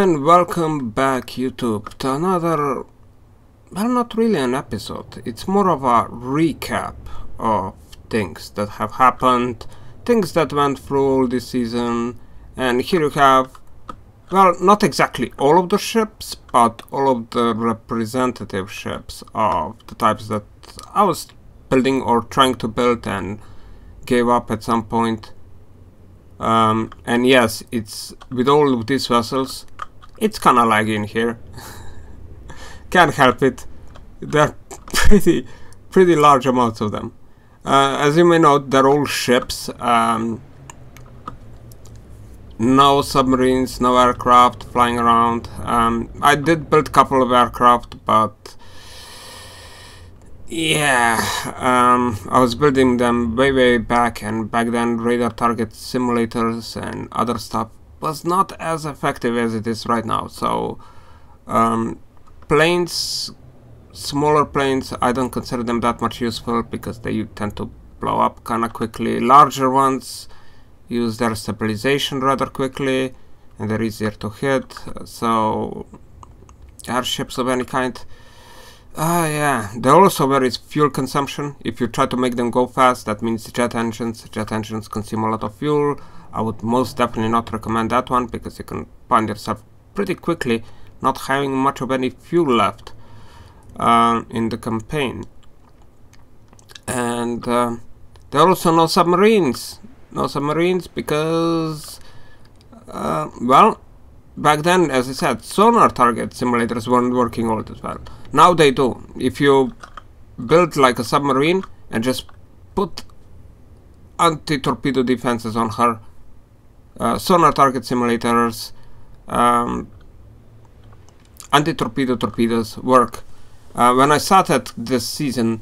And welcome back, YouTube, to another, well, not really an episode. It's more of a recap of things that have happened, things that went through all this season. And here you have, well, not exactly all of the ships, but all of the representative ships of the types that I was building or trying to build and gave up at some point. And yes, it's with all of these vessels, it's kinda laggy in here. Can't help it. There are pretty large amounts of them. As you may know, they're all ships. No submarines, no aircraft flying around. I did build a couple of aircraft, but yeah, I was building them way back, and back then radar target simulators and other stuff was not as effective as it is right now. So planes, smaller planes, I don't consider them that much useful because they tend to blow up kind of quickly. Larger ones use their stabilization rather quickly and they're easier to hit. So airships of any kind, yeah, they're also very fuel consumption. If you try to make them go fast, that means jet engines. Jet engines consume a lot of fuel. I would most definitely not recommend that one because you can find yourself pretty quickly not having much of any fuel left in the campaign. And there are also no submarines. No submarines because, well, back then, as I said, sonar target simulators weren't working all that well. Now they do. If you build like a submarine and just put anti-torpedo defenses on her, sonar target simulators, anti-torpedo torpedoes work. When I started this season,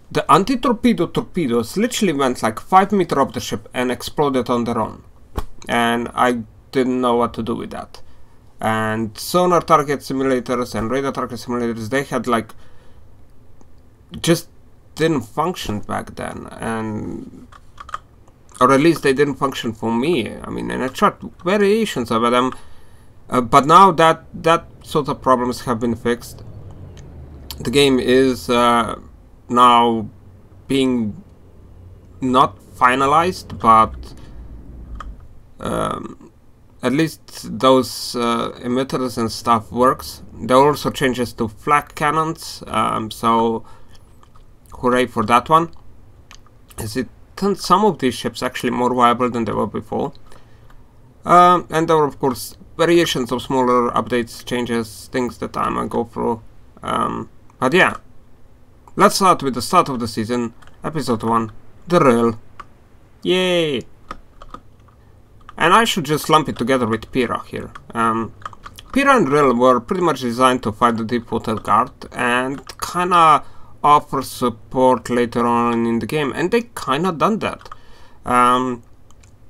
the anti-torpedo torpedoes literally went like 5 meters up the ship and exploded on their own. And I didn't know what to do with that. And sonar target simulators and radar target simulators, they had like just didn't function back then, and or at least they didn't function for me. I mean, and I tried variations of them, but now that sort of problems have been fixed. The game is now being not finalized, but at least those emitters and stuff works. There are also changes to flak cannons, so hooray for that one, as it turns some of these ships actually more viable than they were before. And there are of course variations of smaller updates, changes, things that I'm gonna go through. But yeah, let's start with the start of the season, episode 1, the Rill. Yay! And I should just lump it together with Pira here. Pira and Rill were pretty much designed to fight the Deepwater Guard and kinda offer support later on in the game, and they kinda done that.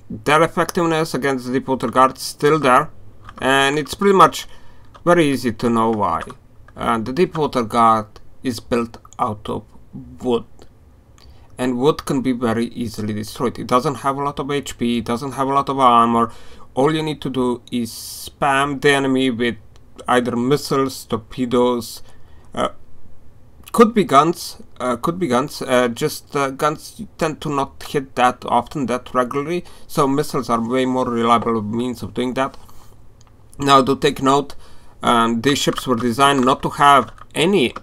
Their effectiveness against the Deepwater Guard is still there, and it's pretty much very easy to know why. The Deepwater Guard is built out of wood, and wood can be very easily destroyed. It doesn't have a lot of HP, it doesn't have a lot of armor. All you need to do is spam the enemy with either missiles, torpedoes, could be guns, just guns tend to not hit that often, that regularly, so missiles are way more reliable means of doing that. Now do take note, these ships were designed not to have any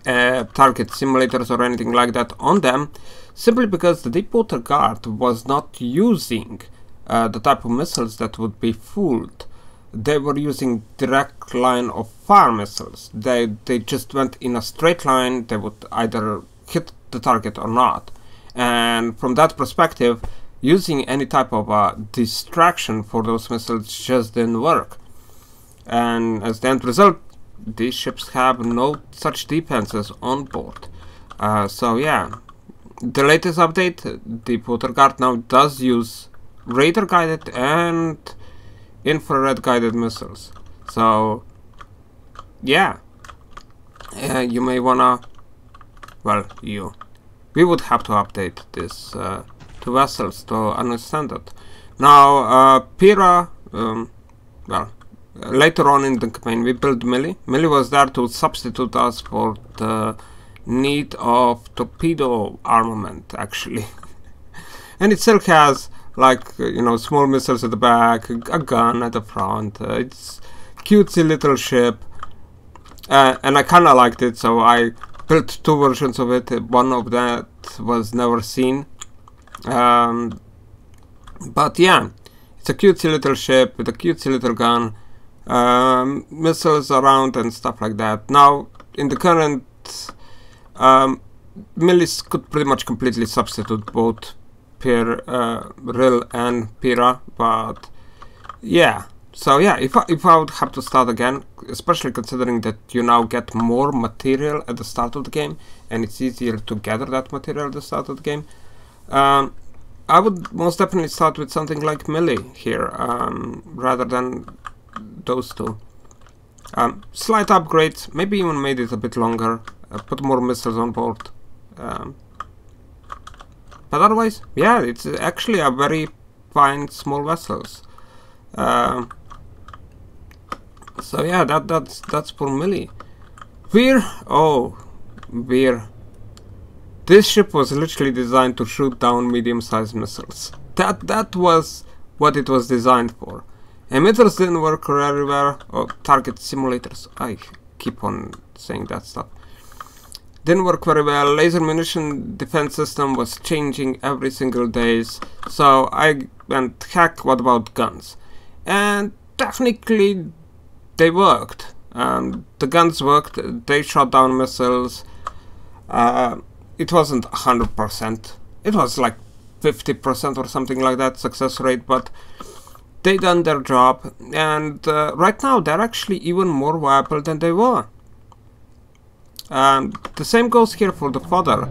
target simulators or anything like that on them, simply because the Deepwater Guard was not using the type of missiles that would be fooled. They were using direct line of fire missiles. They just went in a straight line. They would either hit the target or not. And from that perspective, using any type of distraction for those missiles just didn't work. And as the end result, these ships have no such defenses on board. So yeah, the latest update, Deepwater Guard now does use radar guided and infrared guided missiles. So yeah, you may wanna, well, we would have to update this to vessels to understand it. Now Pira, well, later on in the campaign we built Millie. Millie was there to substitute us for the need of torpedo armament, actually. And it still has, like, you know, small missiles at the back, a gun at the front. It's cutesy little ship, and I kind of liked it, so I built two versions of it. One of that was never seen, but yeah, it's a cutesy little ship with a cutesy little gun, missiles around and stuff like that. Now, in the current, Millis could pretty much completely substitute both Ril and Pira, but yeah. So yeah, if I would have to start again, especially considering that you now get more material at the start of the game, and it's easier to gather that material at the start of the game, I would most definitely start with something like Millie here, rather than those two. Slight upgrades, maybe even made it a bit longer, put more missiles on board. But otherwise, yeah, it's actually a very fine small vessels. So yeah, that's for Millie. Veer, oh, Veer. This ship was literally designed to shoot down medium-sized missiles. That was what it was designed for. Emitters didn't work everywhere. Oh, target simulators. I keep on saying that stuff. Didn't work very well. Laser munition defense system was changing every single day. So I went, heck, what about guns? And technically they worked. The guns worked. They shot down missiles. It wasn't 100%. It was like 50% or something like that success rate, but they done their job, and right now they're actually even more viable than they were. The same goes here for the fodder.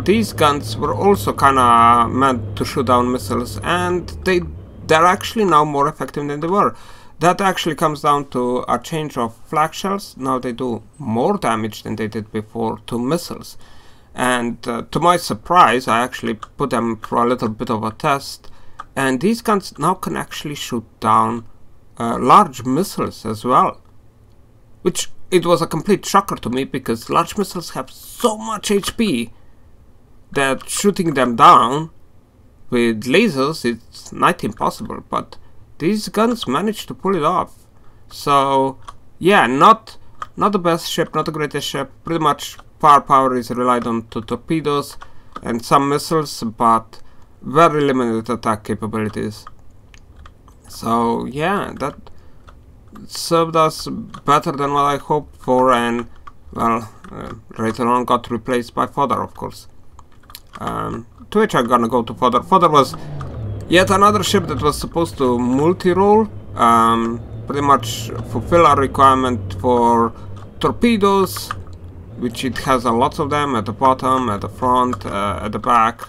These guns were also kinda meant to shoot down missiles, and they're actually now more effective than they were. That actually comes down to a change of flak shells. Now they do more damage than they did before to missiles. And to my surprise, I actually put them for a little bit of a test, and these guns now can actually shoot down large missiles as well, which it was a complete shocker to me, because large missiles have so much HP that shooting them down with lasers it's not impossible, but these guns managed to pull it off. So yeah, not the best ship, not the greatest ship. Pretty much firepower is relied on to torpedoes and some missiles, but very limited attack capabilities. So yeah, that served us better than what I hoped for, and well, later on got replaced by fodder, of course. To which I'm gonna go to fodder. Fodder was yet another ship that was supposed to multi-role, pretty much fulfill our requirement for torpedoes, which it has a lot of them at the bottom, at the front, at the back.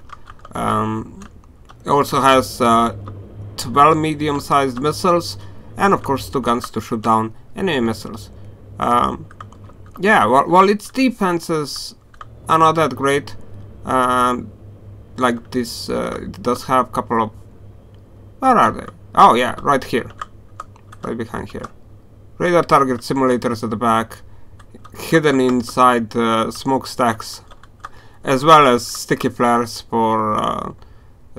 It also has 12 medium-sized missiles, and of course 2 guns to shoot down enemy missiles. Yeah, while its defenses are not that great, like this, it does have a couple of... Where are they? Oh yeah, right here. Right behind here. Radar target simulators at the back, hidden inside smokestacks, as well as sticky flares for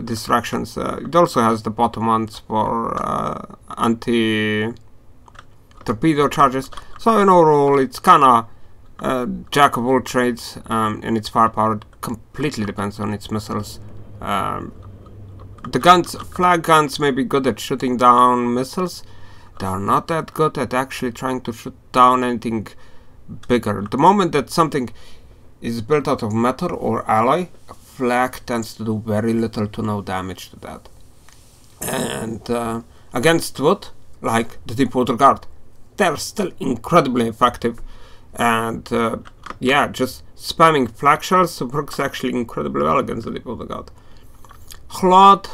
distractions. It also has the bottom ones for anti-torpedo charges. So in overall, it's kinda jack of all trades, and its firepower completely depends on its missiles. The guns, flag guns, may be good at shooting down missiles. They are not that good at actually trying to shoot down anything bigger. The moment that something is built out of metal or alloy, a flag tends to do very little to no damage to that. And against wood, like the Deepwater Guard, they're still incredibly effective. And yeah, just spamming flag shells works actually incredibly well against the Deepwater Guard. Claude,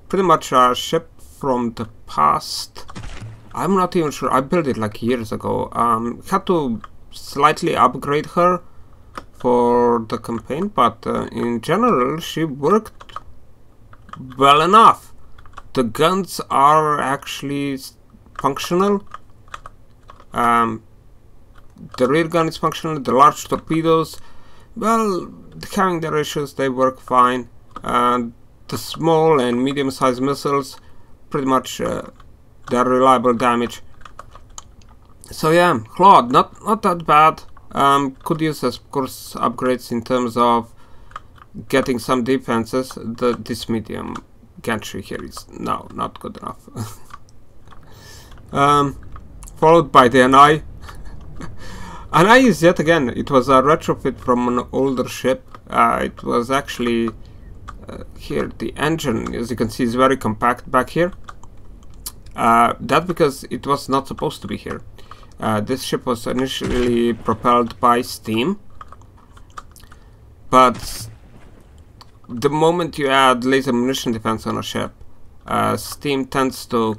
pretty much a ship from the past. I'm not even sure. I built it like years ago. Had to slightly upgrade her for the campaign, but in general she worked well enough. The guns are actually functional. The rear gun is functional. The large torpedoes, well, having their issues, they work fine. The small and medium-sized missiles, pretty much they're reliable damage. So yeah, Claude, not that bad. Could use, of course, upgrades in terms of getting some defenses. This medium gantry here is not good enough. Followed by the NI. NI is yet again, it was a retrofit from an older ship. It was actually here, the engine, as you can see, is very compact back here. That's because it was not supposed to be here. This ship was initially propelled by steam, but the moment you add laser munition defense on a ship, steam tends to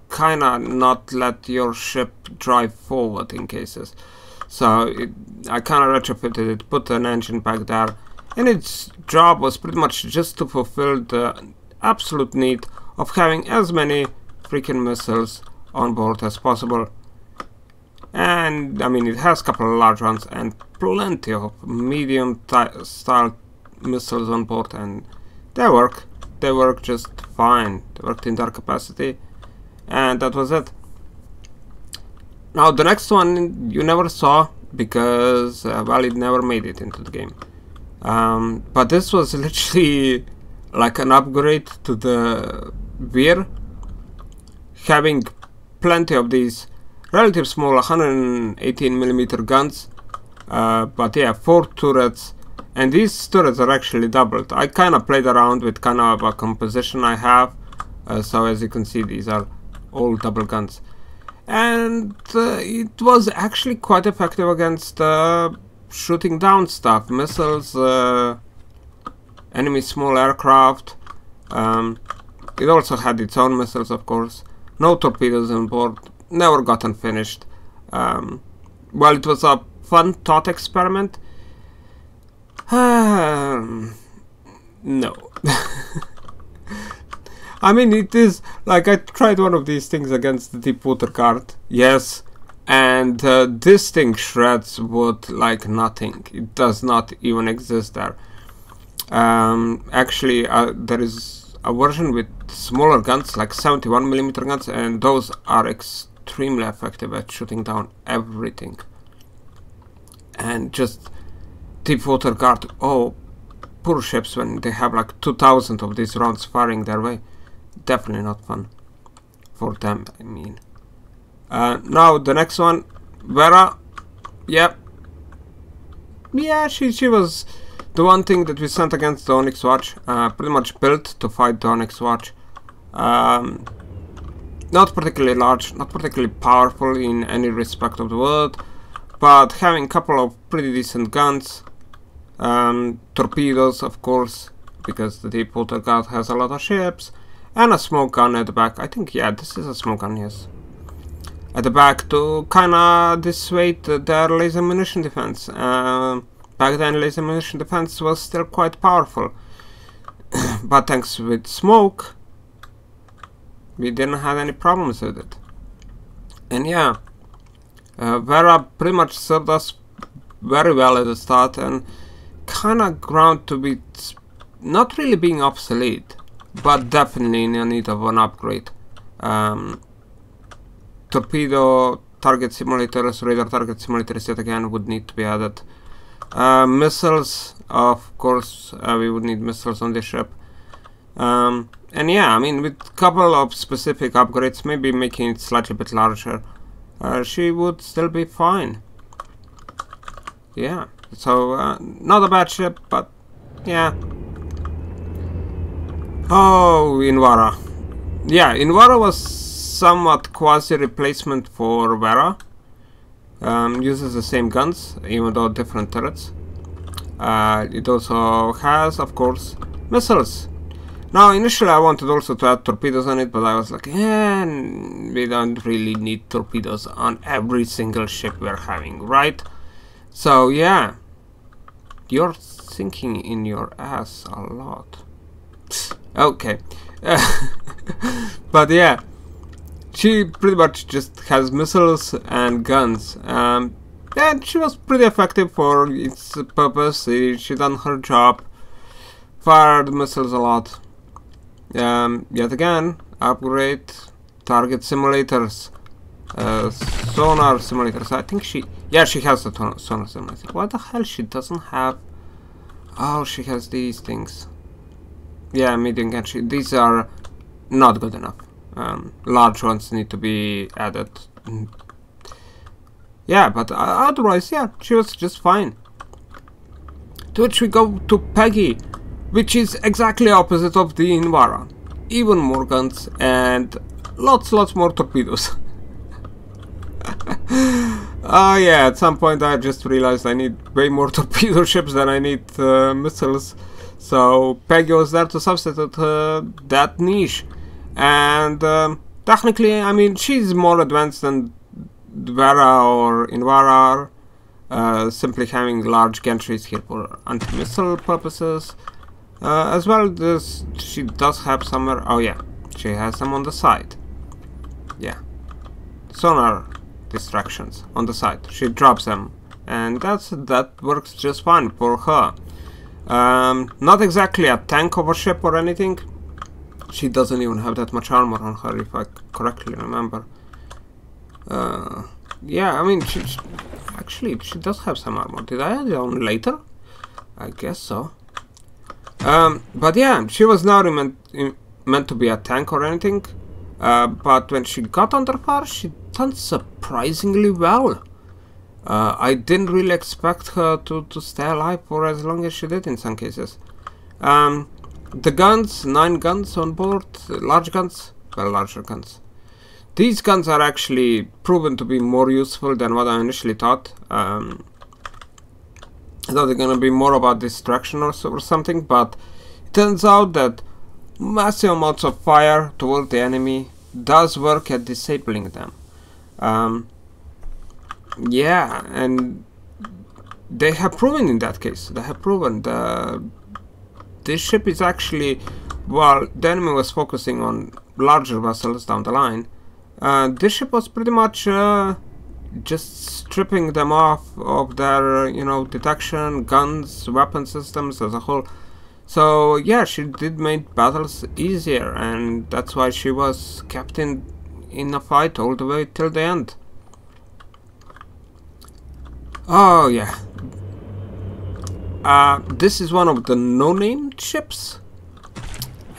kinda not let your ship drive forward in cases. So I kinda retrofitted it, put an engine back there, and its job was pretty much just to fulfill the absolute need of having as many freaking missiles on board as possible. And I mean, it has a couple of large ones and plenty of medium style missiles on board, and they work just fine. They worked in their capacity, and that was it. Now the next one you never saw because well, it never made it into the game, but this was literally like an upgrade to the Veer, having plenty of these relative small 118mm guns, but yeah, 4 turrets, and these turrets are actually doubled. I kind of played around with kind of a composition I have, so as you can see, these are all double guns, and it was actually quite effective against shooting down stuff, missiles, enemy small aircraft. It also had its own missiles, of course. No torpedoes on board, never gotten finished. Well, it was a fun thought experiment. No. I mean, it is like I tried one of these things against the Deepwater Guard, yes, and this thing shreds wood like nothing. It does not even exist there. Actually, there is a version with smaller guns, like 71mm guns, and those are extremely effective at shooting down everything. And just Deepwater Guard, oh, poor ships when they have like 2,000 of these rounds firing their way. Definitely not fun for them, I mean. Now the next one, Vera. Yeah, she was the one thing that we sent against the Onyx Watch, pretty much built to fight the Onyx Watch. Not particularly large, not particularly powerful in any respect of the word, but having a couple of pretty decent guns, torpedoes, of course, because the Deepwater Guard has a lot of ships, and a smoke gun at the back. I think, yeah, this is a smoke gun, yes. At the back to kinda dissuade their laser munition defense. Back then, laser munition defense was still quite powerful, but thanks with smoke, we didn't have any problems with it. And yeah, Vera pretty much served us very well at the start, and kinda ground to be not really being obsolete, but definitely in need of an upgrade. Torpedo target simulators, radar target simulators yet again would need to be added. Missiles, of course, we would need missiles on the ship. And yeah, I mean, with a couple of specific upgrades, maybe making it slightly bit larger, she would still be fine. Yeah, so not a bad ship, but yeah. Oh, Invara. Yeah, Invara was somewhat quasi-replacement for Vera. Uses the same guns, even though different turrets. It also has, of course, missiles. Now, initially I wanted also to add torpedoes on it, but I was like, we don't really need torpedoes on every single ship we're having, right? So, yeah. You're thinking in your ass a lot. Okay. But yeah. she pretty much just has missiles and guns. And she was pretty effective for its purpose. She done her job, fired missiles a lot. Yet again, upgrade target simulators, sonar simulators. I think she has the sonar simulator. What the hell she doesn't have? Oh, she has these things. Yeah, medium and these are not good enough. Large ones need to be added. Yeah, but otherwise, yeah, she was just fine. To which we go to Peggy, which is exactly opposite of the Invara. Even more guns and lots more torpedoes. Oh yeah, at some point I just realized I need way more torpedo ships than I need missiles. So Peggy was there to substitute that niche. And technically, I mean, she's more advanced than Vera or Invara are, simply having large gantries here for anti-missile purposes. As well as she does have some, oh yeah, she has them on the side. Yeah, sonar distractions on the side. She drops them, and that works just fine for her. Not exactly a tank of a ship or anything. She doesn't even have that much armor on her, if I correctly remember. Yeah, I mean, actually, she does have some armor. Did I add it on later? I guess so. But yeah, she was not meant to be a tank or anything. But when she got under fire, she done surprisingly well. I didn't really expect her to stay alive for as long as she did in some cases. The guns, 9 guns on board, large guns, well, larger guns. These guns are actually proven to be more useful than what I initially thought. I thought they're gonna be more about distraction or something, but it turns out that massive amounts of fire toward the enemy does work at disabling them. Yeah, and they have proven in that case. They have proven this ship is actually, while the enemy was focusing on larger vessels down the line, this ship was pretty much just stripping them off of their, you know, detection, guns, weapon systems as a whole. So yeah, she did make battles easier, and that's why she was kept in a fight all the way till the end. Oh yeah. This is one of the no-name ships.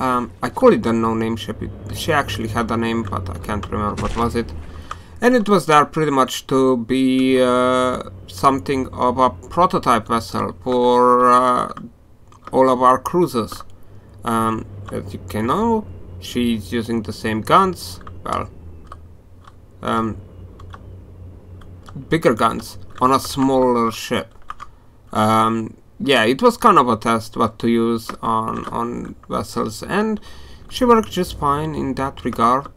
I call it the no-name ship. She actually had a name, but I can't remember what was it. And it was there pretty much to be something of a prototype vessel for all of our cruisers. As you can know, she's using the same guns. Well, bigger guns on a smaller ship. Yeah, it was kind of a test what to use on vessels, and she worked just fine in that regard.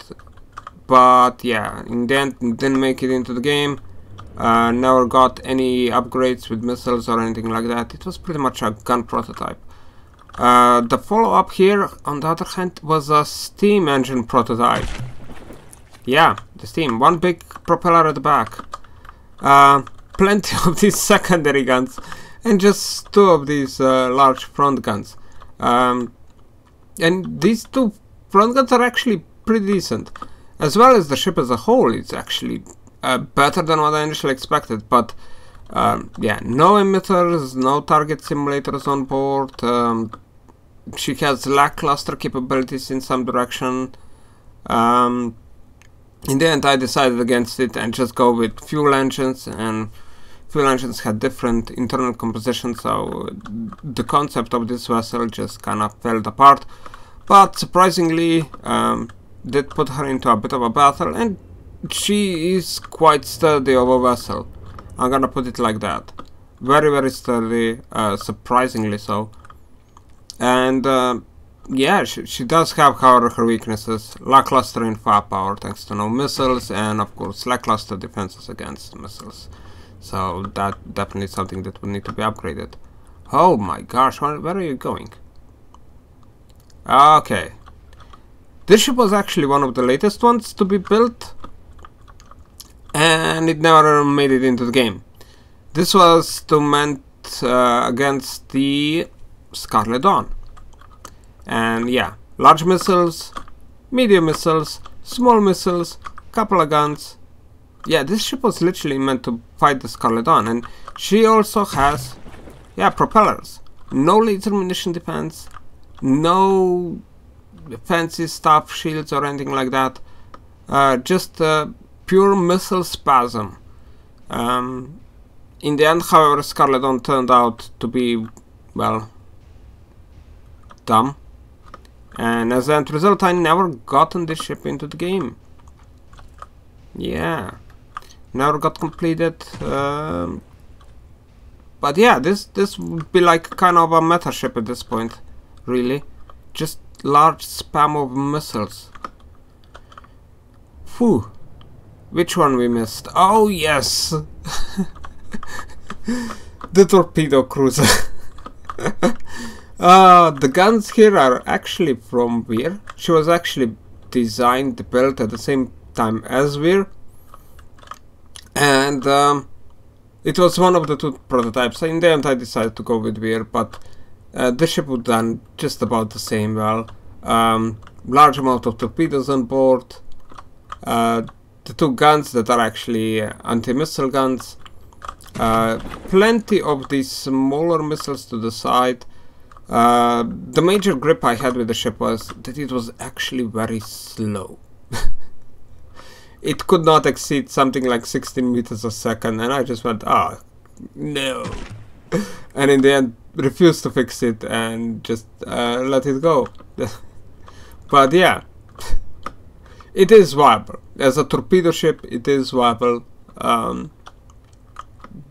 But yeah, in the end, didn't make it into the game. Never got any upgrades with missiles or anything like that. It was pretty much a gun prototype. The follow-up here, on the other hand, was a steam engine prototype. Yeah, the steam. One big propeller at the back. Plenty of these secondary guns, and just 2 of these large front guns. And these 2 front guns are actually pretty decent. As well as the ship as a whole, it's actually better than what I initially expected. But yeah, no emitters, no target simulators on board. She has lackluster capabilities in some direction. In the end, I decided against it and just go with fuel engines, and fuel engines had different internal composition, so the concept of this vessel just kind of fell apart. But surprisingly, did put her into a bit of a battle, and she is quite sturdy of a vessel. I'm gonna put it like that. Very, very sturdy, surprisingly so. And yeah, she does have, however, her weaknesses. Lackluster in firepower thanks to no missiles, and of course lackluster defenses against missiles. So that definitely something that would need to be upgraded. Oh my gosh, where are you going? Okay. This ship was actually one of the latest ones to be built, and it never made it into the game. This was to meant against the Scarlet Dawn. And yeah, large missiles, medium missiles, small missiles, couple of guns. Yeah, this ship was literally meant to fight the Scarlet Dawn, and she also has, yeah, propellers. No laser munition defense, no fancy stuff, shields or anything like that. Just pure missile spasm. In the end, however, Scarlet Dawn turned out to be, well, dumb. And as an end result, I never gotten this ship into the game. Yeah, never got completed. But yeah, this would be like kind of a meta ship at this point, really. Just large spam of missiles. Phew. Which one we missed? Oh yes! The torpedo cruiser. The guns here are actually from Weir. She was actually designed, built at the same time as Weir. And it was one of the two prototypes. In the end I decided to go with Weir, but the ship would done just about the same. Well, large amount of torpedoes on board. The two guns that are actually anti-missile guns. Plenty of these smaller missiles to the side. The major grip I had with the ship was that it was actually very slow. It could not exceed something like 16 meters a second, and I just went, ah, no. And in the end, refused to fix it and just let it go. But yeah, it is viable. As a torpedo ship, it is viable.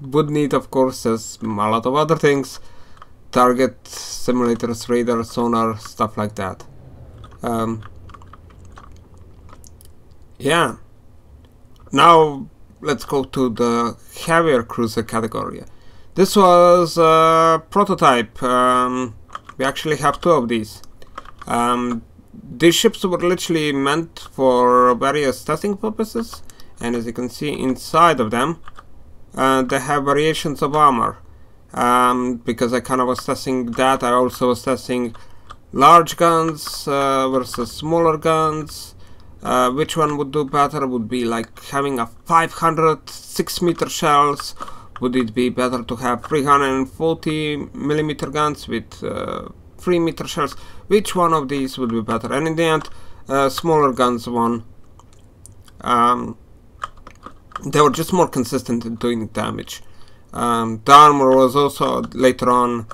Would need, of course, as a lot of other things, target simulators, radar, sonar, stuff like that. Yeah. Now let's go to the heavier cruiser category. This was a prototype. We actually have two of these. These ships were literally meant for various testing purposes, and as you can see inside of them, they have variations of armor. Because I kind of was testing that, I also was testing large guns versus smaller guns. Which one would do better? Would be like having a 500 6-meter shells? Would it be better to have 340mm guns with 3-meter shells? Which one of these would be better? And in the end, smaller guns won. They were just more consistent in doing damage. The armor was also later on,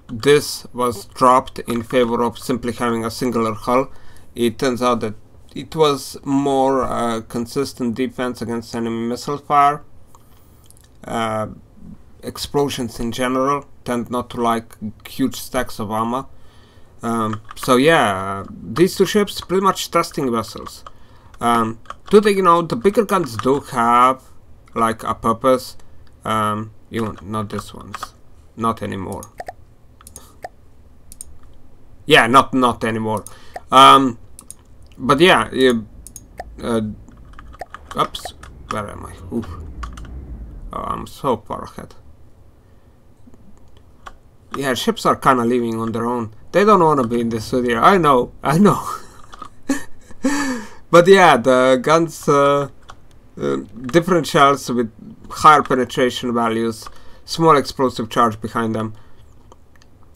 this was dropped in favor of simply having a singular hull. It turns out that it was more consistent defense against enemy missile fire. Explosions in general tend not to like huge stacks of armor. So yeah, these two ships pretty much testing vessels. You know, the bigger guns do have like a purpose. Not this ones, not anymore. Yeah, not anymore. But yeah, oops, where am I? Oof. Oh, I'm so far ahead. Yeah, ships are kind of living on their own. They don't want to be in the studio. I know. But yeah, the guns, different shells with higher penetration values, small explosive charge behind them.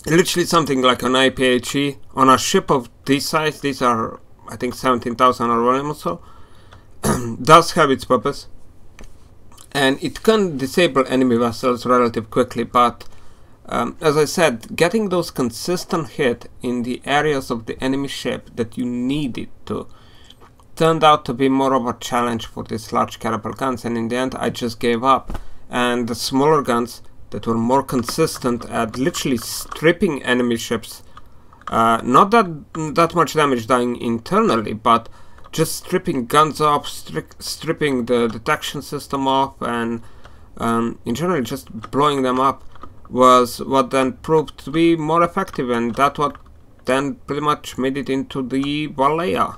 Literally something like an IPHE on a ship of this size. These are, I think, 17,000 or volume or so. Does have its purpose, and it can disable enemy vessels relatively quickly. But as I said, getting those consistent hit in the areas of the enemy ship that you needed to turned out to be more of a challenge for these large caliber guns, and in the end I just gave up. And the smaller guns that were more consistent at literally stripping enemy ships, not that much damage dying internally, but just stripping guns off, stripping the detection system off, and in general just blowing them up, was what then proved to be more effective, and that's then pretty much made it into the Valleya,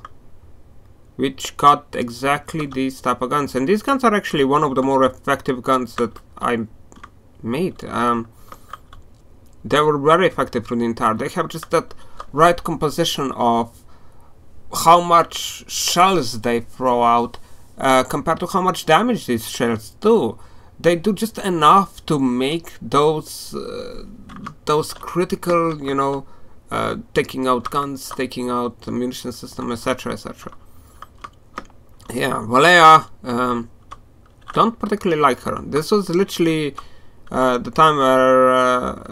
which got exactly these type of guns. And these guns are actually one of the more effective guns that I made. They were very effective for the entire. They have just that right composition of how much shells they throw out compared to how much damage these shells do. They do just enough to make those critical, you know, taking out guns, taking out the munition system, etc., etc. Yeah, Valleya, don't particularly like her. This was literally the time where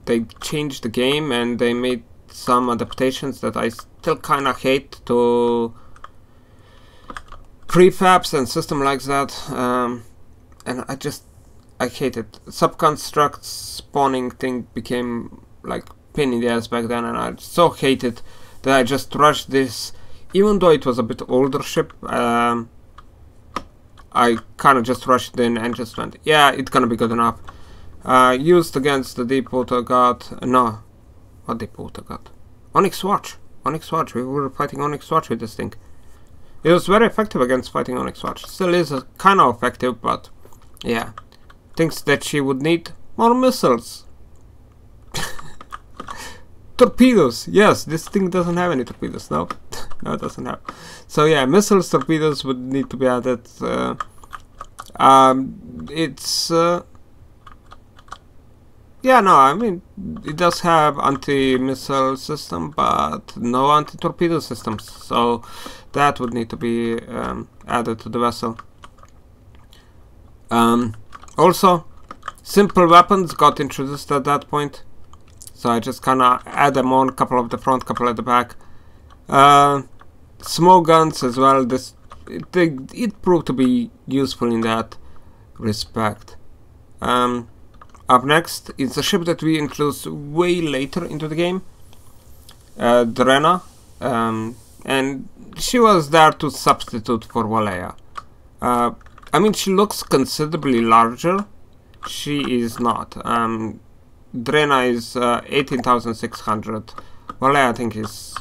they changed the game and they made some adaptations that I still kind of hate to prefabs and system like that, and I hate it. Subconstruct spawning thing became like pain in the ass back then, and I so hate it that I just rushed this. Even though it was a bit older ship, I kind of just rushed in and just went, yeah, it's gonna be good enough. Used against the Deepwater God. No, what Deepwater God? Onyx Watch. Onyx Watch. We were fighting Onyx Watch with this thing. It was very effective against fighting Onyx Watch. Still is kind of effective, but yeah. Thinks that she would need more missiles. Torpedoes. Yes, this thing doesn't have any torpedoes. No, no, it doesn't have. So yeah, missiles, torpedoes would need to be added. It's yeah, no, I mean, it does have anti-missile system, but no anti-torpedo systems, so that would need to be added to the vessel. Also, simple weapons got introduced at that point, so I just kind of add them on, couple of the front, couple at the back. Smoke guns as well. It proved to be useful in that respect. Up next is a ship that we introduced way later into the game, Drena, and she was there to substitute for Valleya. I mean, she looks considerably larger. She is not. Drena is 18,600. Valleya, I think, is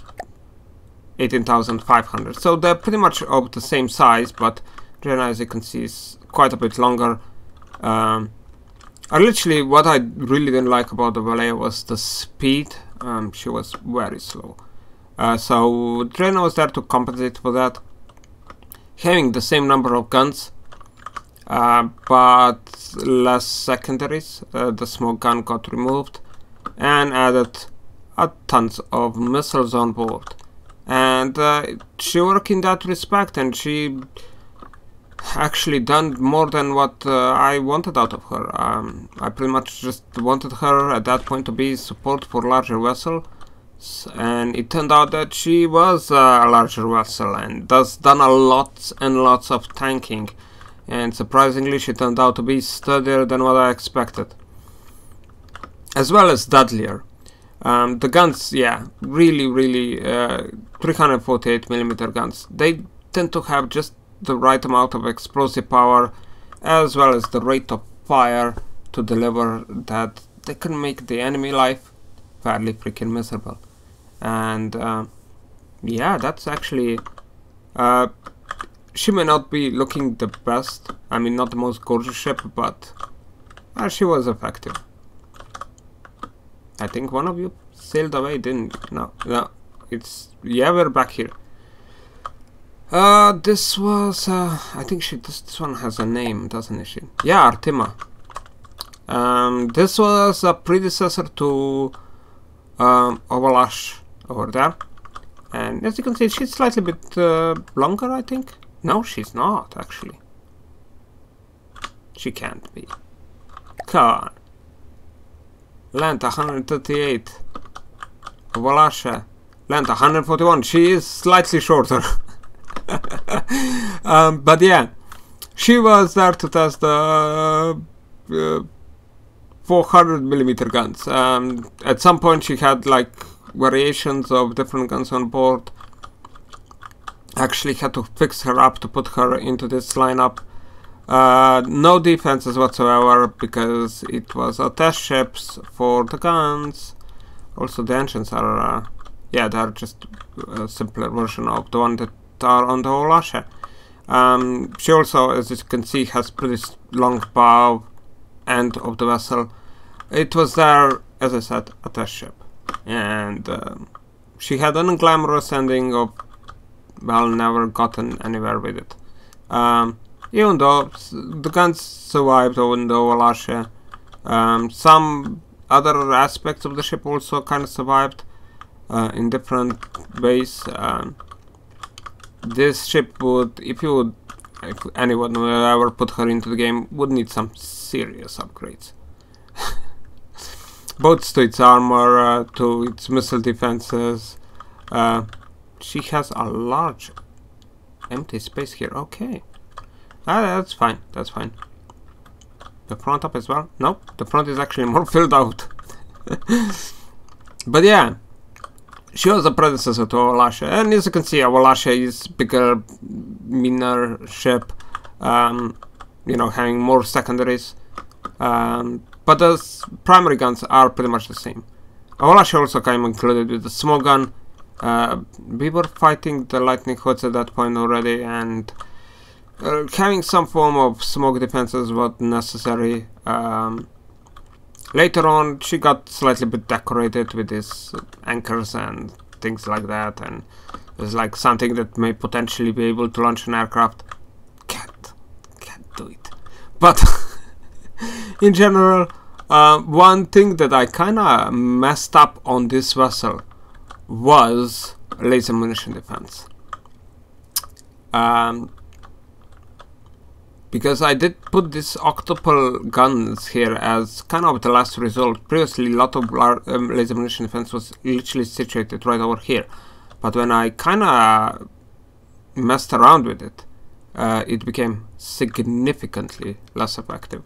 18,500. So they're pretty much of the same size, but Drena, as you can see, is quite a bit longer. Literally, what I really didn't like about the Valleya was the speed. She was very slow. So Drena was there to compensate for that, having the same number of guns, but less secondaries. The smoke gun got removed and added tons of missiles on board. And she worked in that respect, and she actually done more than what I wanted out of her. I pretty much just wanted her at that point to be support for larger vessels, and it turned out that she was a larger vessel and done a lot and lots of tanking, and surprisingly she turned out to be sturdier than what I expected, as well as deadlier. The guns, yeah, really 348mm guns, they tend to have just the right amount of explosive power as well as the rate of fire to deliver that they can make the enemy life fairly freaking miserable. And yeah, that's actually she may not be looking the best, I mean not the most gorgeous ship, but she was effective. I think one of you sailed away, didn't you? No, it's, yeah, we're back here. This was, I think this one has a name, doesn't she? Yeah, Artima. This was a predecessor to Ovalash over there. And as you can see, she's slightly bit longer, I think. No, she's not, actually. She can't be. Come on. Land 138. Ovalash. Land 141. She is slightly shorter. But yeah, she was there to test the 400mm guns. At some point she had like variations of different guns on board. Actually had to fix her up to put her into this lineup. No defenses whatsoever, because it was a test ships for the guns. Also, the engines are, yeah, they're just a simpler version of the one that are on the Olashe. She also, as you can see, has pretty long bow end of the vessel. It was there, as I said, a test ship, and she had an unglamorous ending of, well, never gotten anywhere with it. Even though the guns survived on the Olashe, some other aspects of the ship also kind of survived in different ways. This ship would, if anyone would ever put her into the game, would need some serious upgrades. Both to its armor, to its missile defenses. She has a large empty space here. Okay, that's fine. That's fine. The front up as well? Nope, the front is actually more filled out. But yeah, she was a predecessor to Olashe, and as you can see, Olashe is bigger, meaner ship, you know, having more secondaries, but the primary guns are pretty much the same. Olashe also came included with the smoke gun. We were fighting the lightning hoods at that point already, and having some form of smoke defenses was necessary. Later on, she got slightly bit decorated with these anchors and things like that, and there's like something that may potentially be able to launch an aircraft. Can't do it. But in general, one thing that I kinda messed up on this vessel was laser munition defense. Because I did put these octuple guns here as kind of the last result. Previously, a lot of laser munition defense was literally situated right over here. But when I kind of messed around with it, it became significantly less effective.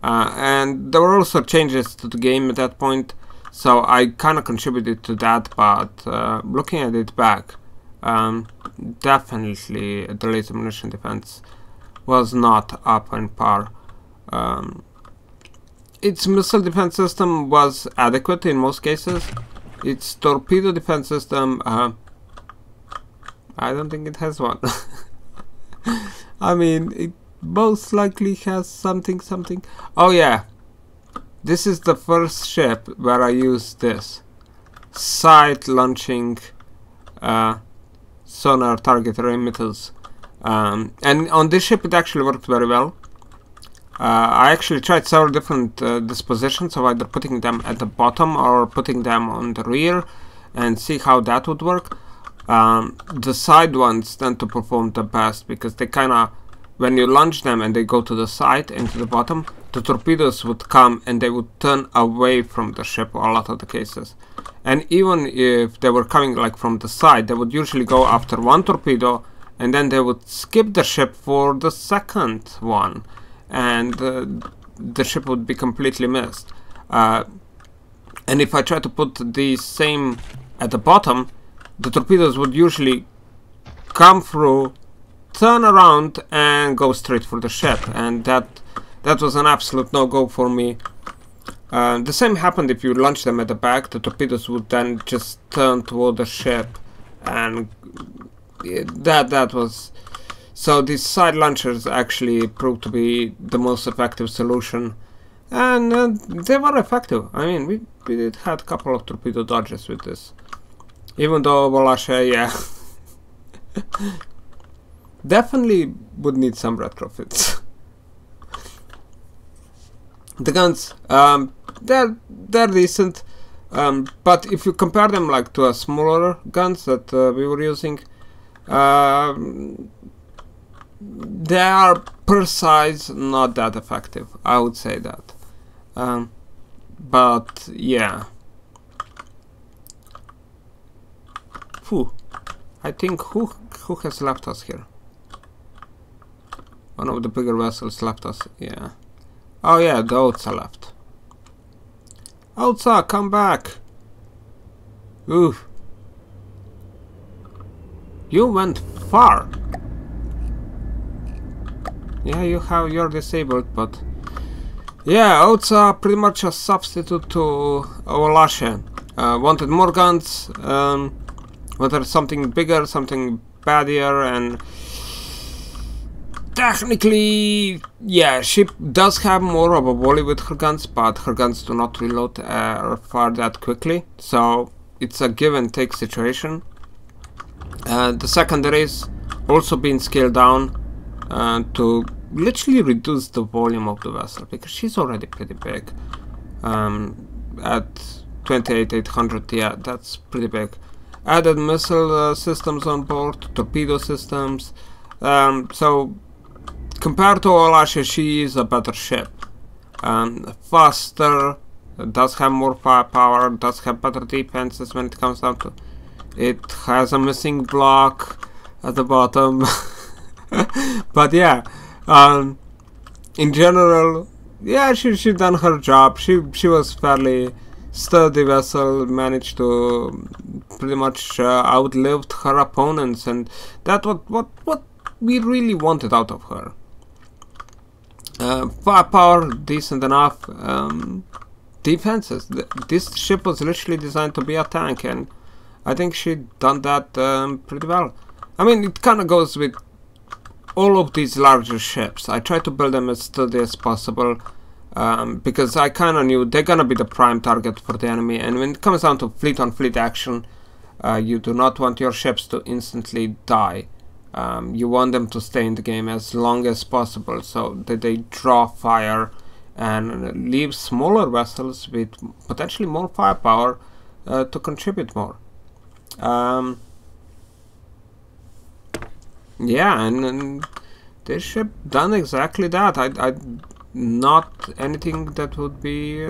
And there were also changes to the game at that point, so I kind of contributed to that, but looking at it back, definitely the laser munition defense was not up on par. Its missile defense system was adequate in most cases. Its torpedo defense system, I don't think it has one. I mean, it most likely has something. Oh yeah, this is the first ship where I used this side launching sonar target array emitters. And on this ship it actually worked very well. I actually tried several different dispositions of either putting them at the bottom or putting them on the rear and see how that would work. The side ones tend to perform the best because they kinda, when you launch them and they go to the side and to the bottom, the torpedoes would come and they would turn away from the ship a lot of the cases. And even if they were coming like from the side, they would usually go after one torpedo and then they would skip the ship for the second one, and the ship would be completely missed. And if I try to put the same at the bottom, the torpedoes would usually come through, turn around, and go straight for the ship, and that was an absolute no-go for me. The same happened if you launch them at the back. The torpedoes would then just turn toward the ship, and that was, so these side launchers actually proved to be the most effective solution, and they were effective. I mean, we did had a couple of torpedo dodges with this, even though Olashe, yeah, definitely would need some retrofits. The guns, they're decent, but if you compare them like to a smaller guns that we were using, they are per size not that effective, I would say that. But yeah, I think who has left us here? One of the bigger vessels left us. Yeah. Oh yeah, the Otsa left. Otsa, come back! Oof. You went far. Yeah, you're disabled, but yeah, Otsa pretty much a substitute to Olashe. wanted more guns, wanted something bigger, something baddier, and technically, yeah, ship does have more of a volley with her guns, but her guns do not reload far that quickly, so it's a give and take situation. The secondaries also been scaled down to literally reduce the volume of the vessel, because she's already pretty big. At 28,800, yeah, that's pretty big. Added missile systems on board, torpedo systems, so compared to Olashe, she is a better ship. Faster, does have more firepower, does have better defenses when it comes down to it. Has a missing block at the bottom. But yeah, in general, yeah, she done her job. She was fairly sturdy vessel, managed to pretty much outlived her opponents, and that what we really wanted out of her. Firepower decent enough. Defenses. This ship was literally designed to be a tank, and I think she done that pretty well. I mean, it kind of goes with all of these larger ships. I try to build them as sturdy as possible, because I kind of knew they're gonna be the prime target for the enemy, and when it comes down to fleet on fleet action, you do not want your ships to instantly die. You want them to stay in the game as long as possible, so that they draw fire and leave smaller vessels with potentially more firepower to contribute more. Yeah, and this ship done exactly that. I not anything that would be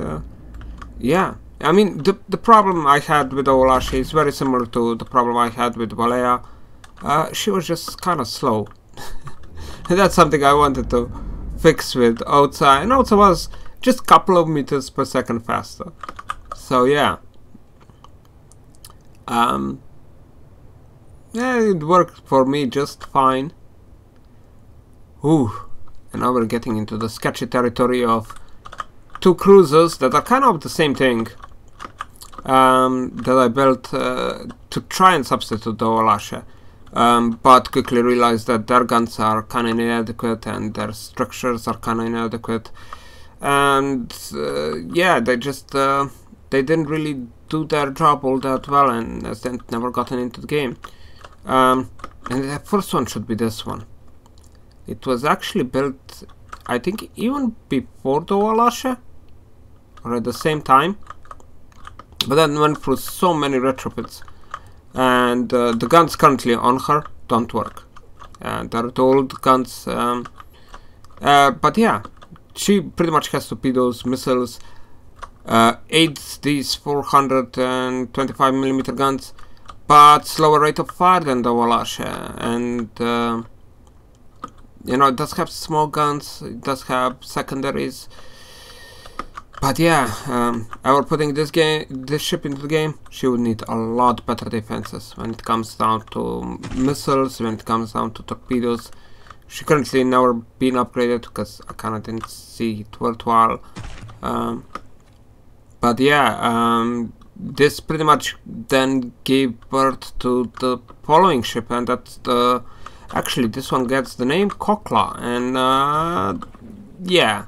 yeah. I mean, the problem I had with Olashe is very similar to the problem I had with Valea. She was just kind of slow. And that's something I wanted to fix with Otsa, and Otsa was just a couple of meters per second faster. So yeah. Yeah, it worked for me just fine. Ooh, and now we're getting into the sketchy territory of two cruisers that are kind of the same thing, that I built to try and substitute the Olashe. But quickly realized that their guns are kind of inadequate and their structures are kind of inadequate, and yeah, they just they didn't really do their job all that well, and as they never gotten into the game. And the first one should be this one. It was actually built, I think, even before the Olashe, or at the same time, but then went through so many retrofits. And the guns currently on her don't work. They're the old guns, but yeah, she pretty much has torpedoes, missiles, aids these 425mm guns, but slower rate of fire than the Olashe, and you know, it does have small guns, it does have secondaries. But yeah, ever putting this ship into the game, she would need a lot better defenses when it comes down to missiles, when it comes down to torpedoes. She currently never been upgraded because I kind of didn't see it worthwhile. But yeah, this pretty much then gave birth to the following ship, and that's the actually this one gets the name Kokla, and yeah.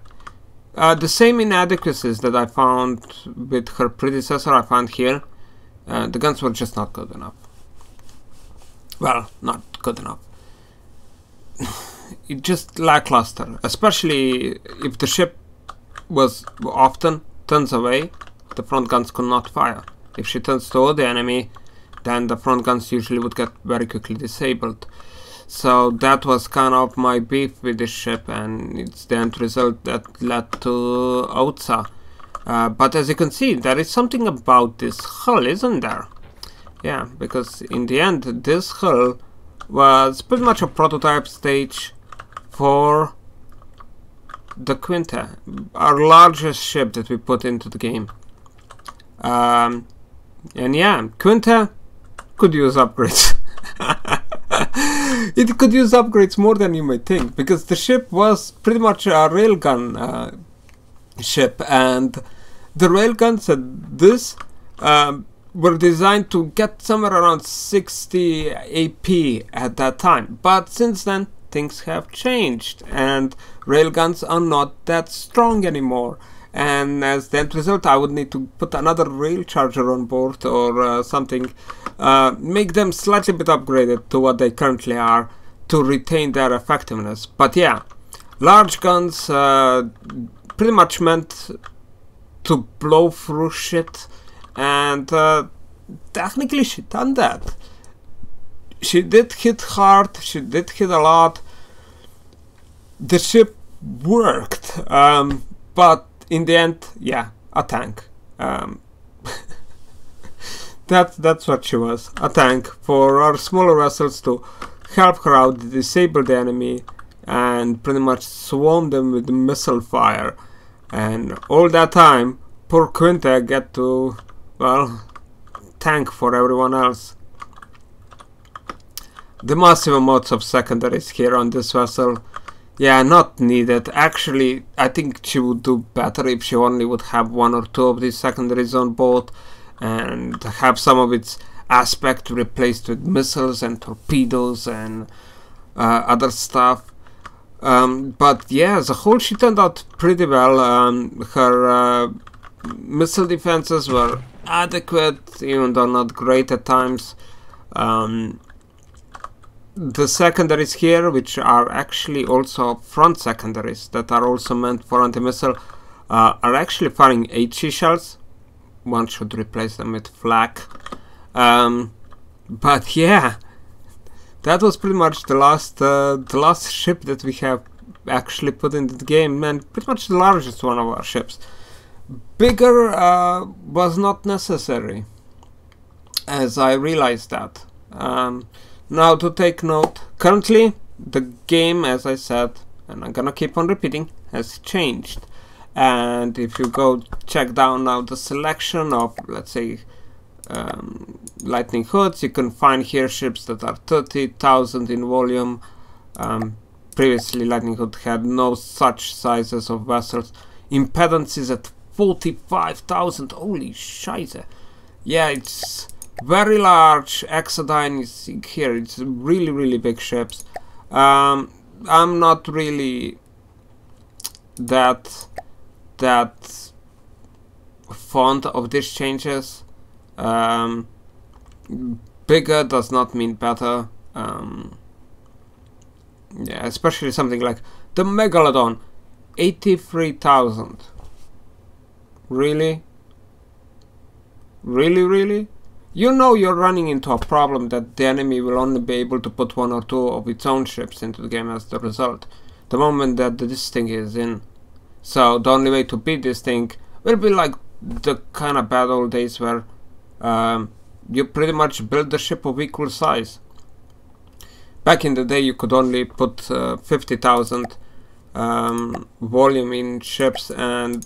The same inadequacies that I found with her predecessor I found here. The guns were just not good enough. Well, not good enough. It just lackluster, especially if the ship was often turns away, the front guns could not fire. If she turns toward the enemy, then the front guns usually would get very quickly disabled. So that was kind of my beef with this ship, and it's the end result that led to Otsa. But as you can see, there is something about this hull, isn't there? Yeah, because in the end, this hull was pretty much a prototype stage for the Quinta, our largest ship that we put into the game. And yeah, Quinta could use upgrades. It could use upgrades more than you might think, because the ship was pretty much a railgun ship, and the railguns at this were designed to get somewhere around 60 AP at that time, but since then things have changed and railguns are not that strong anymore, and as the end result I would need to put another rail charger on board or something, make them slightly bit upgraded to what they currently are to retain their effectiveness. But yeah, large guns pretty much meant to blow through shit, and technically she done that. She did hit hard, she did hit a lot. The ship worked, but in the end, yeah, a tank. That's what she was, a tank for our smaller vessels to help her out, disable the enemy, and pretty much swarm them with missile fire. And all that time, poor Quinta get to, well, tank for everyone else. The massive amounts of secondaries here on this vessel, yeah, not needed. Actually, I think she would do better if she only would have 1 or 2 of these secondaries on board and have some of its aspect replaced with missiles and torpedoes and other stuff. But yeah, as a whole she turned out pretty well. Her missile defenses were adequate, even though not great at times. The secondaries here, which are actually also front secondaries that are also meant for anti-missile, are actually firing HE shells. One should replace them with flak. But yeah, that was pretty much the last ship that we have actually put into the game, and pretty much the largest one of our ships. Bigger was not necessary, as I realized that. Now to take note, currently the game, as I said, and I'm gonna keep on repeating, has changed. And if you go check down now the selection of, let's say, Lightning Hoods, you can find here ships that are 30,000 in volume. Previously Lightning Hood had no such sizes of vessels. Impedance is at 45,000, holy scheisse. Yeah, it's very large. Exodyne is here, it's really big ships. I'm not really that fond of these changes. Bigger does not mean better. Yeah, especially something like the Megalodon, 83,000. Really? Really? You know you're running into a problem that the enemy will only be able to put 1 or 2 of its own ships into the game as the result, the moment that this thing is in. So the only way to beat this thing will be like the kind of bad old days where you pretty much build the ship of equal size. Back in the day you could only put 50,000 volume in ships, and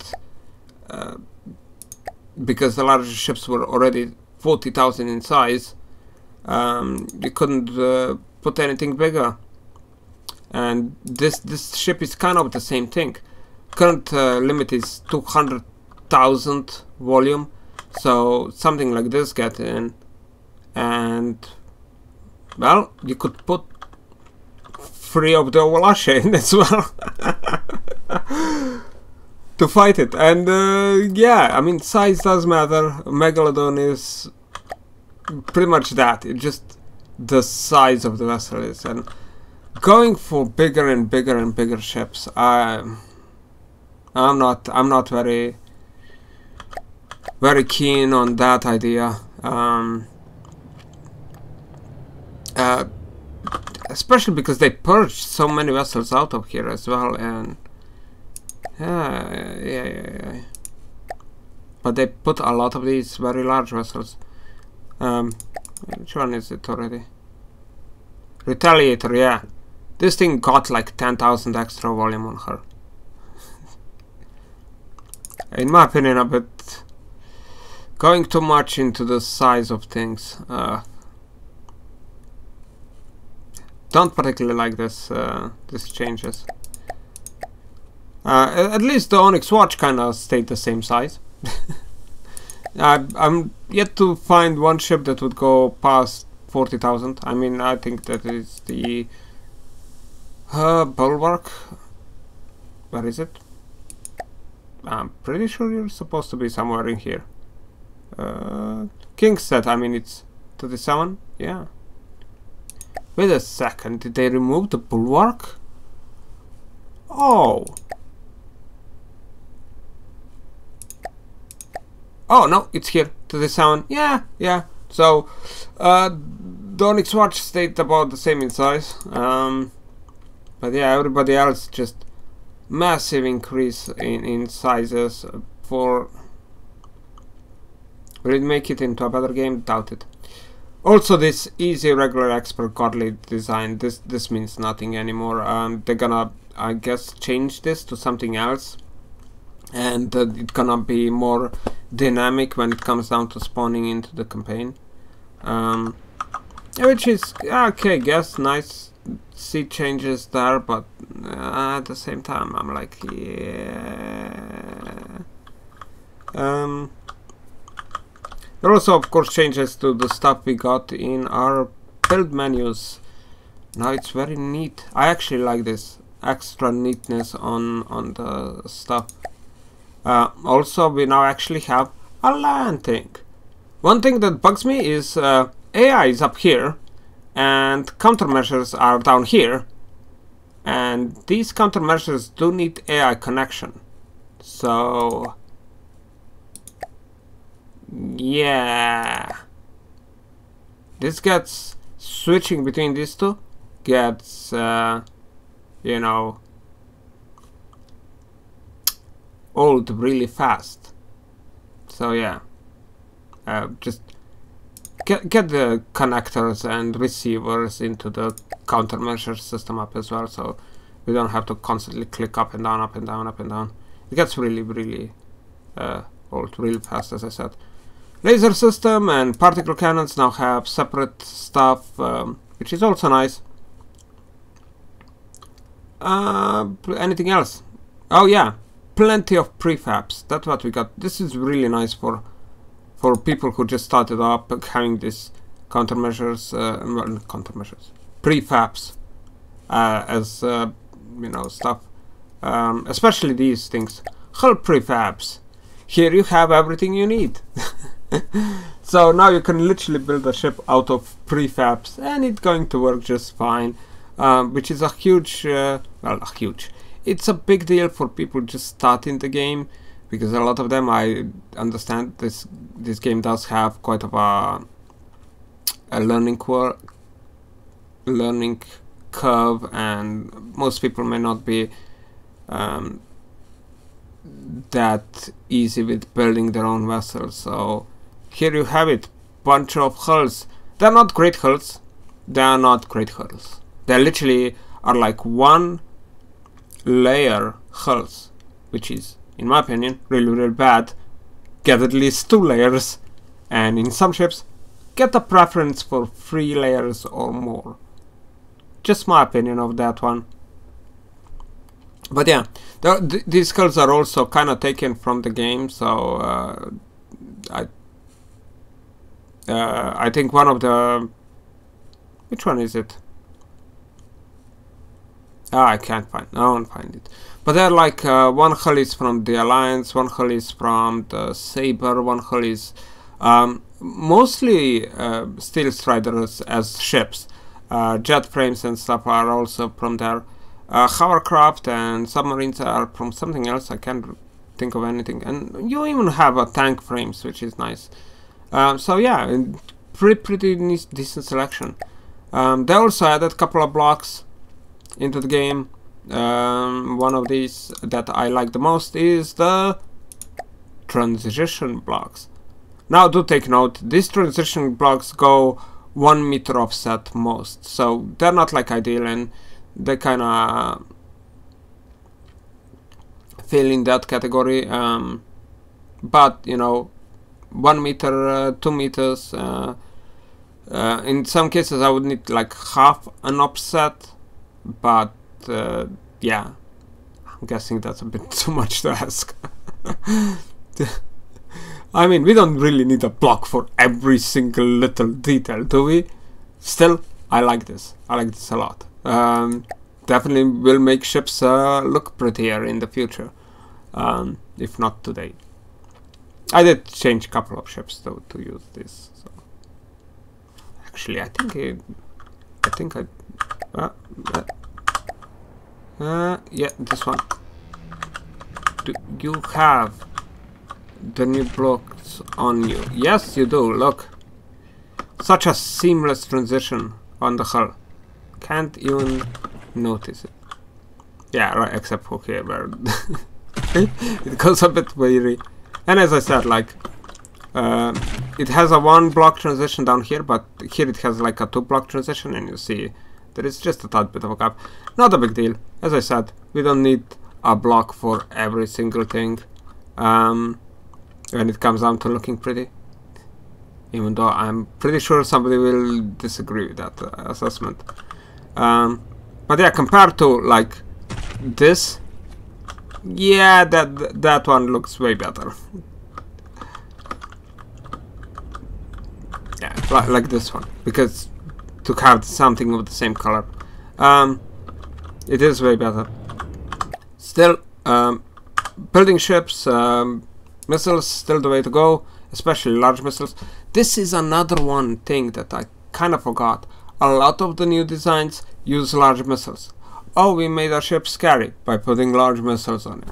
because the larger ships were already 40,000 in size, you couldn't put anything bigger. And this ship is kind of the same thing. Current limit is 200,000 volume, so something like this get in, and well, you could put 3 of the Owalashe in as well to fight it. And yeah, I mean, size does matter. Megalodon is pretty much that. It's just the size of the vessel is, and going for bigger and bigger ships, I'm not very keen on that idea. Especially because they purged so many vessels out of here as well, and yeah. But they put a lot of these very large vessels. Which one is it already? Retaliator, yeah. This thing got like 10,000 extra volume on her. In my opinion, a bit going too much into the size of things. Don't particularly like this these changes. At least the Onyx Watch kind of stayed the same size. I'm yet to find one ship that would go past 40,000. I mean, I think that is the bulwark. Where is it? I'm pretty sure you're supposed to be somewhere in here. Kingstead, I mean, it's 37? Yeah. Wait a second, did they remove the bulwark? Oh. Oh, no, it's here, 37. Yeah, yeah. So, the Onyx Watch stayed about the same in size. But yeah, everybody else just massive increase in sizes for... Will it make it into a better game? Doubt it. Also, this easy, regular, expert, godly design, this means nothing anymore. They're gonna, I guess, change this to something else. And it's gonna be more dynamic when it comes down to spawning into the campaign. Which is, okay, guess, nice. See changes there, but at the same time I'm like, yeah. There are also, of course, changes to the stuff we got in our build menus. Now it's very neat. I actually like this extra neatness on the stuff. Also, we now actually have a landing. One thing that bugs me is AI is up here and countermeasures are down here, and these countermeasures do need AI connection. So yeah, this gets switching between these two gets you know, old really fast. So yeah, just get the connectors and receivers into the countermeasure system up as well, so we don't have to constantly click up and down, up and down, up and down. It gets really old really fast, as I said. Laser system and particle cannons now have separate stuff, which is also nice. Anything else? Oh yeah, plenty of prefabs. That's what we got. This is really nice for people who just started up having this countermeasures, prefabs as you know, stuff. Especially these things. Hull prefabs. Here you have everything you need. So now you can literally build a ship out of prefabs, and it's going to work just fine. Which is a huge, it's a big deal for people just starting the game, because a lot of them, I understand, this game does have quite of a learning curve, and most people may not be that easy with building their own vessels. So here you have it, bunch of hulls. They're not great hulls. They are not great hulls. They literally are like one layer hulls, which is, in my opinion, really bad. Get at least 2 layers, and in some ships, get a preference for 3 layers or more. Just my opinion of that one. But yeah, these hulls are also kind of taken from the game, so I think one of the... Which one is it? I can't find. I won't find it. But they're like one hull is from the Alliance, one hull is from the Saber, one hull is mostly Steel Striders as ships. Jet frames and stuff are also from there. Hovercraft and submarines are from something else. I can't think of anything. And you even have tank frames, which is nice. So yeah, pretty decent selection. They also added a couple of blocks into the game. One of these that I like the most is the transition blocks. Now do take note, these transition blocks go 1 meter offset most, so they're not like ideal, and they kind of fall in that category. But you know, 1 meter, 2 meters, in some cases I would need like half an offset, but yeah, I'm guessing that's a bit too much to ask. I mean, we don't really need a block for every single little detail, do we? Still, I like this. I like this a lot. Definitely will make ships look prettier in the future, if not today. I did change a couple of ships though to use this. So. Actually, I think yeah, this one. Do you have the new blocks on you? Yes, you do. Look, such a seamless transition on the hull. Can't even notice it. Yeah, right. Except for here, where it goes a bit weary. And as I said, like, it has a 1 block transition down here, but here it has like a 2 block transition, and you see there is just a tad bit of a gap. Not a big deal. As I said, we don't need a block for every single thing when it comes down to looking pretty. Even though I'm pretty sure somebody will disagree with that assessment. But yeah, compared to like this, yeah, that one looks way better. Yeah, like this one, because to have something of the same color, it is way better. Still, building ships, missiles, still the way to go, especially large missiles. This is another one thing that I kind of forgot. A lot of the new designs use large missiles. Oh, we made our ship scary by putting large missiles on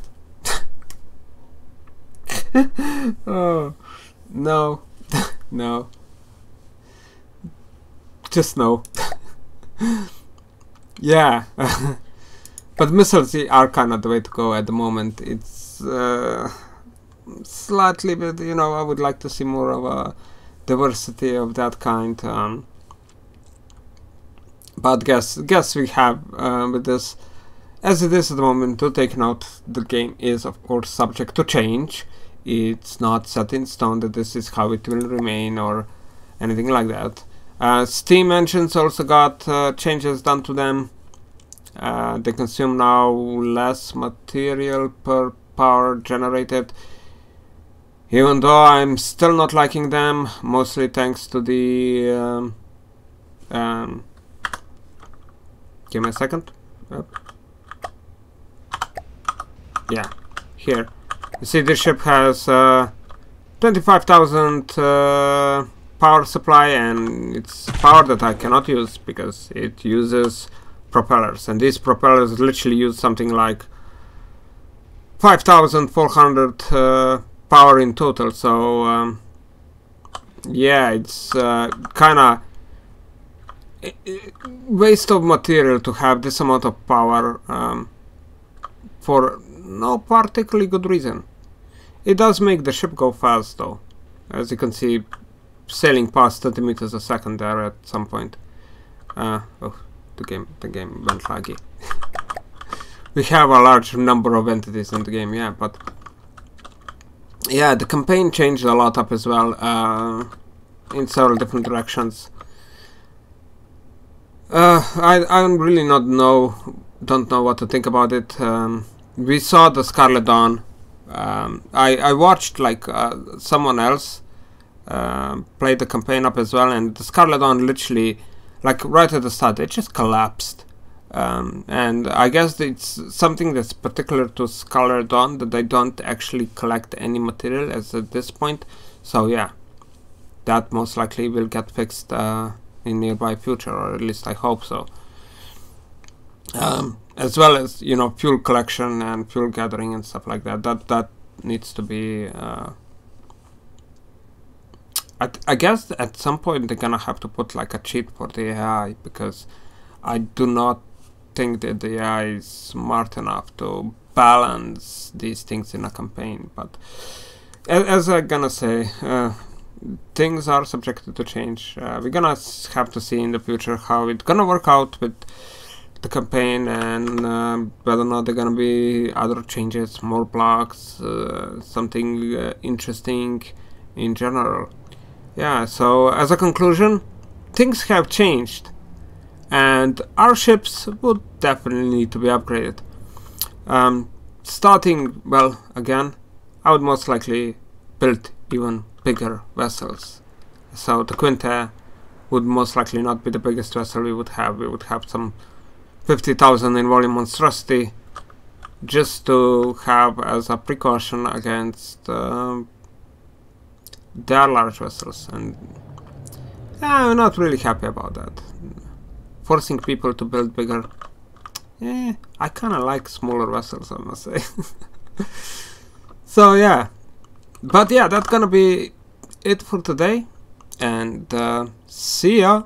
it. Oh, no. No. Just no. Yeah. But missiles are kind of the way to go at the moment. It's slightly, but you know, I would like to see more of a diversity of that kind. But guess we have with this, as it is at the moment. To take note, the game is of course subject to change. It's not set in stone that this is how it will remain or anything like that. Steam engines also got changes done to them. They consume now less material per power generated. Even though I'm still not liking them, mostly thanks to the give me a second. Yep. Yeah, here. You see this ship has 25,000 power supply, and it's power that I cannot use because it uses propellers, and these propellers literally use something like 5,400 power in total. So yeah, it's kind of waste of material to have this amount of power for no particularly good reason. It does make the ship go fast though, as you can see, sailing past 30 meters a second there at some point. Oh, the game went laggy. We have a large number of entities in the game, yeah, but yeah, the campaign changed a lot up as well, in several different directions. I really don't know what to think about it. We saw the Scarlet Dawn. I watched like someone else play the campaign up as well, and the Scarlet Dawn literally, like right at the start, it just collapsed. And I guess it's something that's particular to Scarlet Dawn, that they don't actually collect any material as at this point. So yeah, that most likely will get fixed in nearby future, or at least I hope so. As well as, you know, fuel collection and fuel gathering and stuff like that. That needs to be. I guess at some point they're gonna have to put like a cheat for the AI, because I do not think that the AI is smart enough to balance these things in a campaign. But as I'm gonna say, things are subjected to change. We're gonna have to see in the future how it's gonna work out with the campaign, and whether or not there are gonna be other changes, more blocks, something interesting in general. Yeah, so as a conclusion, things have changed, and our ships would definitely need to be upgraded. Starting, well, again, I would most likely build even bigger vessels. So the Quinte would most likely not be the biggest vessel we would have. We would have some 50,000 in volume monstrosity, just to have as a precaution against their large vessels, and I'm not really happy about that. Forcing people to build bigger. I kinda like smaller vessels, I must say. So yeah. But yeah, that's gonna be it for today. And see ya!